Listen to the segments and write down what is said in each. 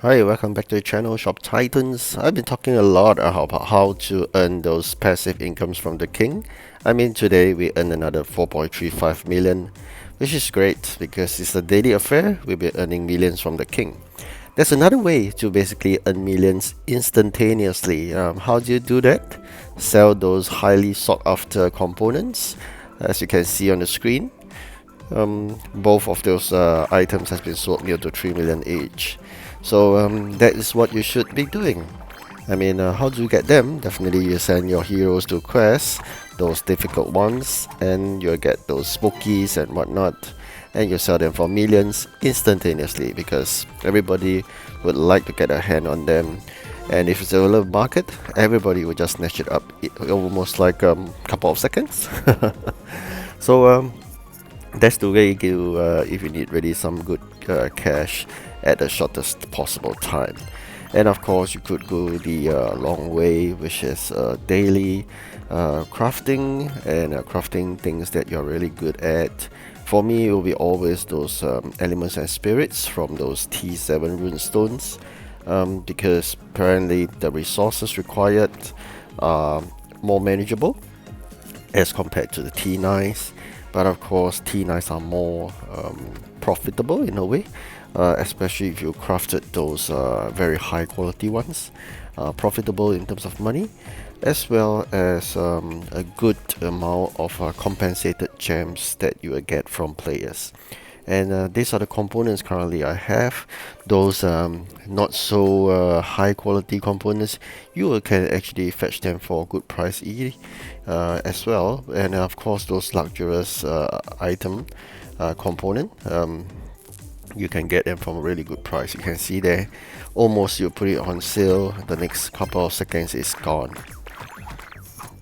Hi, welcome back to the channel, Shop Titans. I've been talking a lot about how to earn those passive incomes from the king. Today we earned another 4.35 million, which is great because it's a daily affair. We'll be earning millions from the king. There's another way to basically earn millions instantaneously. How do you do that? Sell those highly sought after components, as you can see on the screen. Both of those items has been sold near to 3 million each. So that is what you should be doing. How do you get them? Definitely you send your heroes to quests, those difficult ones, and you'll get those spookies and whatnot, and you sell them for millions instantaneously because everybody would like to get a hand on them. And if it's a little market, everybody will just snatch it up almost like a couple of seconds. So that's the way you if you need really some good cash at the shortest possible time. And of course you could go the long way, which is daily crafting and crafting things that you're really good at. For me, it will be always those elements and spirits from those T7 rune stones, because apparently the resources required are more manageable as compared to the T9s. But of course, T9s are more profitable in a way, especially if you crafted those very high quality ones. Profitable in terms of money, as well as a good amount of compensated gems that you will get from players. And these are the components currently I have. Those not so high quality components, you can actually fetch them for a good price as well. And of course those luxurious item component, you can get them from a really good price. You can see there, almost you put it on sale, the next couple of seconds it's gone.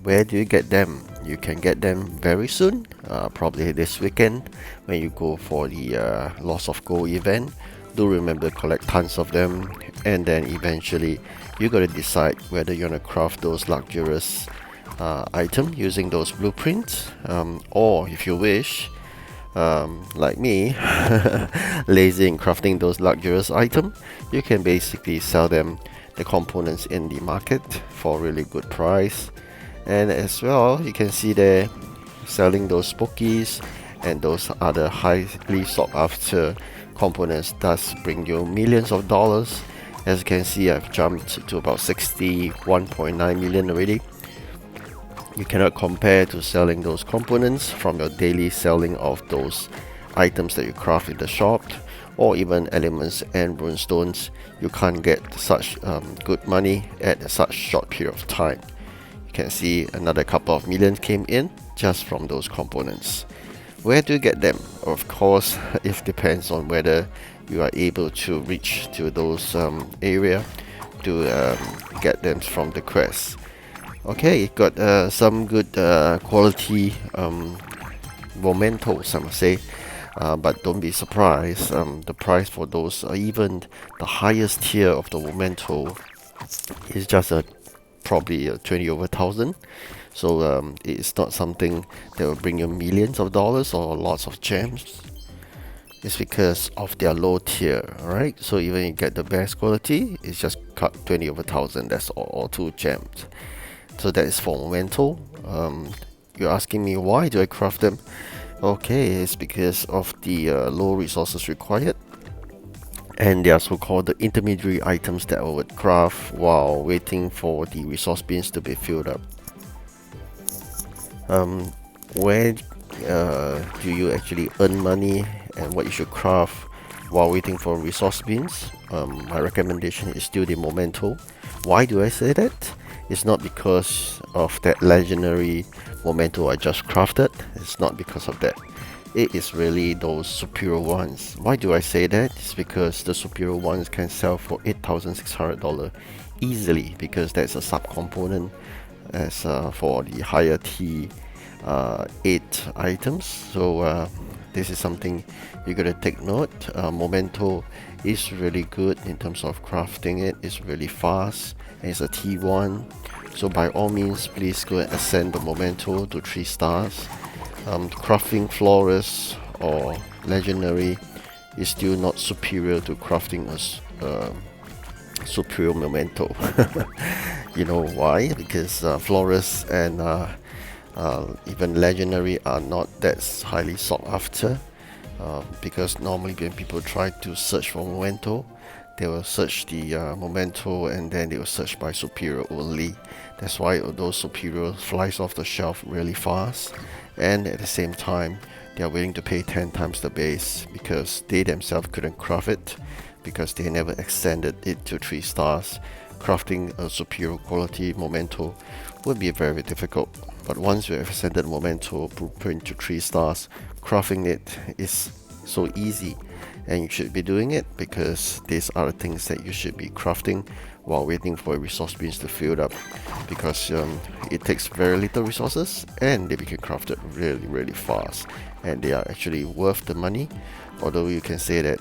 Where do you get them? You can get them very soon, probably this weekend when you go for the Loss of Gold event. Do remember to collect tons of them, and then eventually you gotta decide whether you're gonna craft those luxurious item using those blueprints, or if you wish, like me, lazy in crafting those luxurious items, you can basically sell them, the components, in the market for a really good price. And as well, you can see there, selling those spookies and those other highly sought after components does bring you millions of dollars. As you can see, I've jumped to about 61.9 million already. You cannot compare to selling those components from your daily selling of those items that you craft in the shop, or even elements and runestones. You can't get such good money at such short period of time. You can see another couple of millions came in just from those components. Where do you get them? Of course, it depends on whether you are able to reach to those area to get them from the quest. Okay, got some good quality mementos, I must say, but don't be surprised. The price for those, even the highest tier of the memento, is just probably 20 over thousand. So it's not something that will bring you millions of dollars or lots of gems. It's because of their low tier, alright? So even you get the best quality, it's just cut 20 over thousand. That's all, or 2 gems. So that is for memento. You're asking me why do I craft them? Okay, it's because of the low resources required, and they are so-called the intermediary items that I would craft while waiting for the resource bins to be filled up. Where do you actually earn money, and what you should craft while waiting for resource bins? My recommendation is still the memento. Why do I say that? It's not because of that legendary memento I just crafted. It's not because of that. It is really those superior ones. Why do I say that? It's because the superior ones can sell for $8,600 easily, because that's a sub-component as for the higher T 8 items. So this is something you gotta take note. Memento is really good in terms of crafting it. It's really fast, and it's a T1. So by all means, please go and ascend the memento to 3 stars. Crafting florist or legendary is still not superior to crafting superior memento. You know why? Because florist and even legendary are not that highly sought after. Because normally when people try to search for memento, they will search the memento and then they will search by superior only. That's why those superior flies off the shelf really fast, and at the same time they are willing to pay 10 times the base because they themselves couldn't craft it, because they never extended it to 3 stars. Crafting a superior quality memento would be very difficult, but once you have extended memento blueprint to 3 stars, crafting it is so easy, and you should be doing it because these are the things that you should be crafting while waiting for resource bins to fill up, because it takes very little resources and they become crafted really fast, and they are actually worth the money. Although you can say that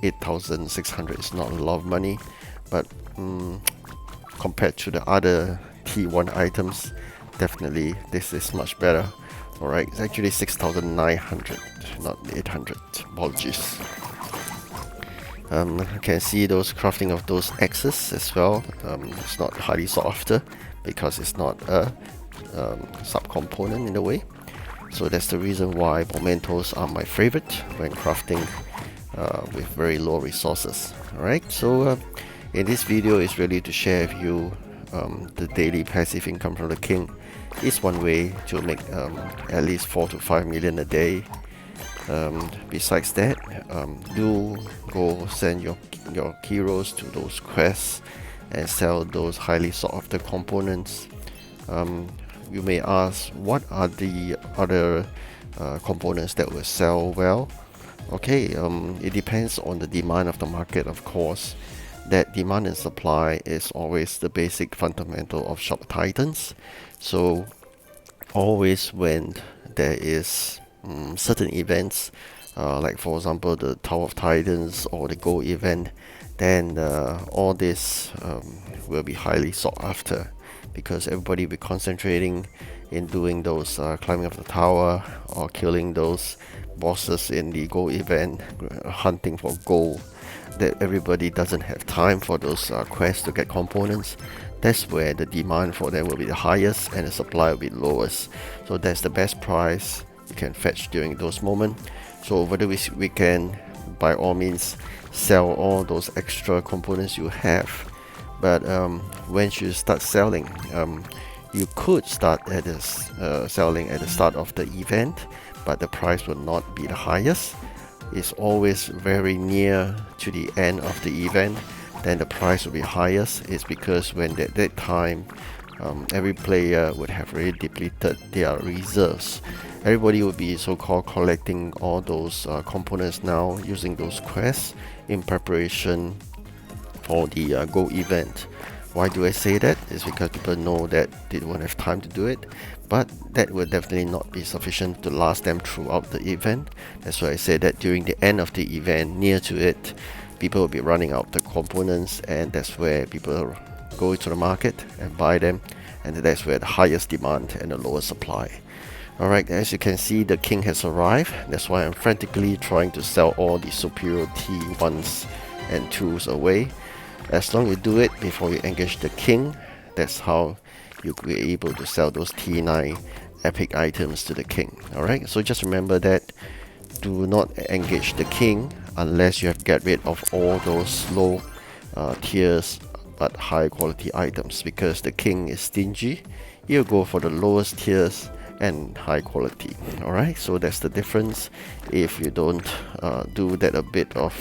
8,600 is not a lot of money, but compared to the other T1 items, definitely this is much better. Alright, it's actually 6,900, not 800. Apologies. You can see those crafting of those X's as well. It's not highly sought after because it's not a subcomponent in a way. So that's the reason why mementos are my favorite when crafting with very low resources. Alright, so in this video is really to share with you the daily passive income from the king. Is one way to make at least 4 to 5 million a day. Besides that, do go send your heroes to those quests and sell those highly sought after components. You may ask, what are the other components that will sell well? Okay, it depends on the demand of the market, of course. That demand and supply is always the basic fundamental of shop titans. So always when there is certain events, like for example the Tower of Titans or the Gold event, then all this will be highly sought after, because everybody will be concentrating in doing those climbing of the tower or killing those bosses in the Gold event, hunting for gold. That everybody doesn't have time for those quests to get components. That's where the demand for them will be the highest and the supply will be lowest. So that's the best price you can fetch during those moments. So over the weekend, by all means, sell all those extra components you have. But when you start selling, you could start at selling at the start of the event, but the price will not be the highest. It's always very near to the end of the event, then the price will be highest. It's because when at that time every player would have already depleted their reserves. Everybody would be so-called collecting all those components now, using those quests in preparation for the Go event. Why do I say that? It's because people know that they won't have time to do it, but that will definitely not be sufficient to last them throughout the event. That's why I say that during the end of the event, near to it, people will be running out the components, and that's where people go to the market and buy them, and that's where the highest demand and the lowest supply. Alright, as you can see, the king has arrived. That's why I'm frantically trying to sell all the superior T1s and 2s away. As long as you do it before you engage the king, that's how you'll be able to sell those T9 epic items to the king. Alright, so just remember that do not engage the king unless you have get rid of all those low tiers but high quality items, because the king is stingy. He'll go for the lowest tiers and high quality. Alright, so that's the difference. If you don't do that a bit of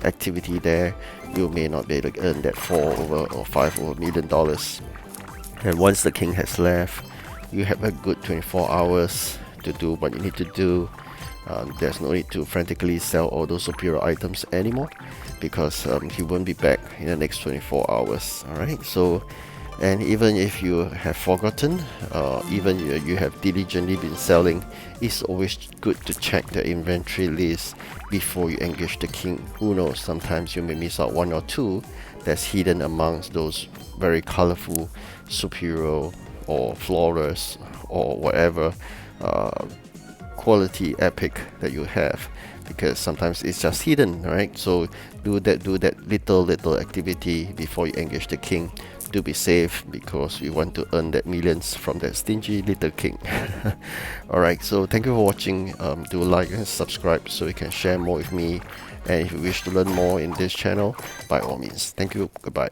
activity there, you may not be able to earn that $4 or $5 million. And once the king has left, you have a good 24 hours to do what you need to do. There's no need to frantically sell all those superior items anymore, because he won't be back in the next 24 hours. Alright, so, and even if you have forgotten, even you have diligently been selling, it's always good to check the inventory list before you engage the king. Who knows, sometimes you may miss out one or two that's hidden amongst those very colorful superior or flawless or whatever quality epic that you have. because sometimes it's just hidden, right? So do that little activity before you engage the king. Do be safe because we want to earn that millions from that stingy little king. Alright, so thank you for watching. Do like and subscribe so you can share more with me, and if you wish to learn more in this channel, by all means. Thank you. Goodbye.